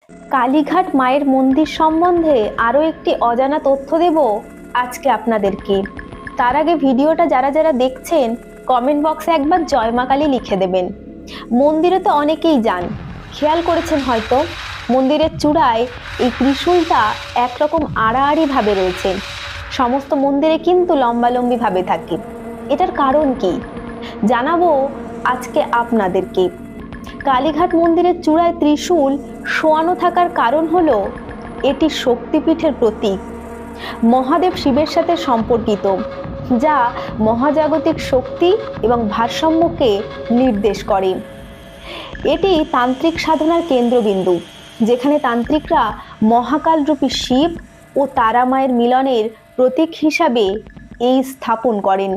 কালীঘাট মায়ের মন্দির সম্বন্ধে আরও একটি অজানা তথ্য দেব আজকে আপনাদেরকে। তার আগে ভিডিওটা যারা যারা দেখছেন কমেন্ট বক্সে একবার জয় মা কালী লিখে দেবেন। মন্দিরে তো অনেকেই যান, খেয়াল করেছেন হয়তো মন্দিরের চূড়ায় এই ত্রিশূলটা একরকম আড়াআড়ি ভাবে রয়েছে। সমস্ত মন্দিরে কিন্তু লম্বালম্বি ভাবে থাকে। এটার কারণ কি জানাবো আজকে আপনাদেরকে। কালীঘাট মন্দিরের চূড়ায় ত্রিশূল শোয়ানো থাকার কারণ হলো এটি শক্তিপীঠের প্রতীক, মহাদেব শিবের সাথে সম্পর্কিত, যা মহাজাগতিক শক্তি এবং ভারসাম্যকে নির্দেশ করে। এটি তান্ত্রিক সাধনার কেন্দ্রবিন্দু, যেখানে তান্ত্রিকরা মহাকালরূপী শিব ও তারা মায়ের মিলনের প্রতীক হিসাবে এই স্থাপন করেন,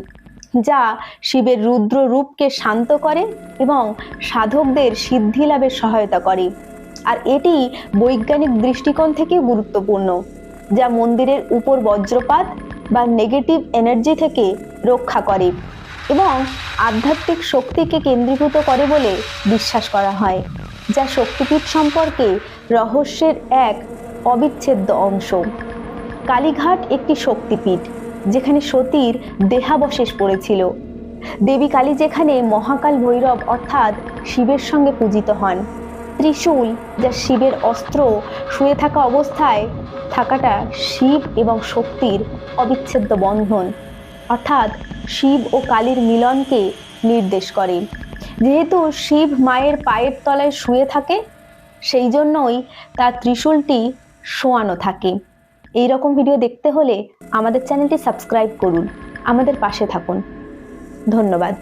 যা শিবের রুদ্র রূপকে শান্ত করে এবং সাধকদের সিদ্ধি লাভের সহায়তা করে। আর এটি বৈজ্ঞানিক দৃষ্টিকোণ থেকে গুরুত্বপূর্ণ, যা মন্দিরের উপর বজ্রপাত বা নেগেটিভ এনার্জি থেকে রক্ষা করে এবং আধ্যাত্মিক শক্তিকে কেন্দ্রীভূত করে বলে বিশ্বাস করা হয়, যা শক্তিপীঠ সম্পর্কে রহস্যের এক অবিচ্ছেদ্য অংশ। কালীঘাট একটি শক্তিপীঠ, যেখানে সতীর দেহাবশেষ পড়েছিল। দেবী কালী যেখানে মহাকাল ভৈরব অর্থাৎ শিবের সঙ্গে পূজিত হন। ত্রিশূল, যা শিবের অস্ত্র, শুয়ে থাকা অবস্থায় থাকাটা শিব এবং শক্তির অবিচ্ছেদ্য বন্ধন, অর্থাৎ শিব ও কালীর মিলনকে নির্দেশ করে। যেহেতু শিব মায়ের পায়ের তলায় শুয়ে থাকে, সেই জন্যই তার ত্রিশূলটি শোয়ানো থাকে। এই রকম ভিডিও দেখতে হলে আমাদের চ্যানেলটি সাবস্ক্রাইব করুন, আমাদের পাশে থাকুন। ধন্যবাদ।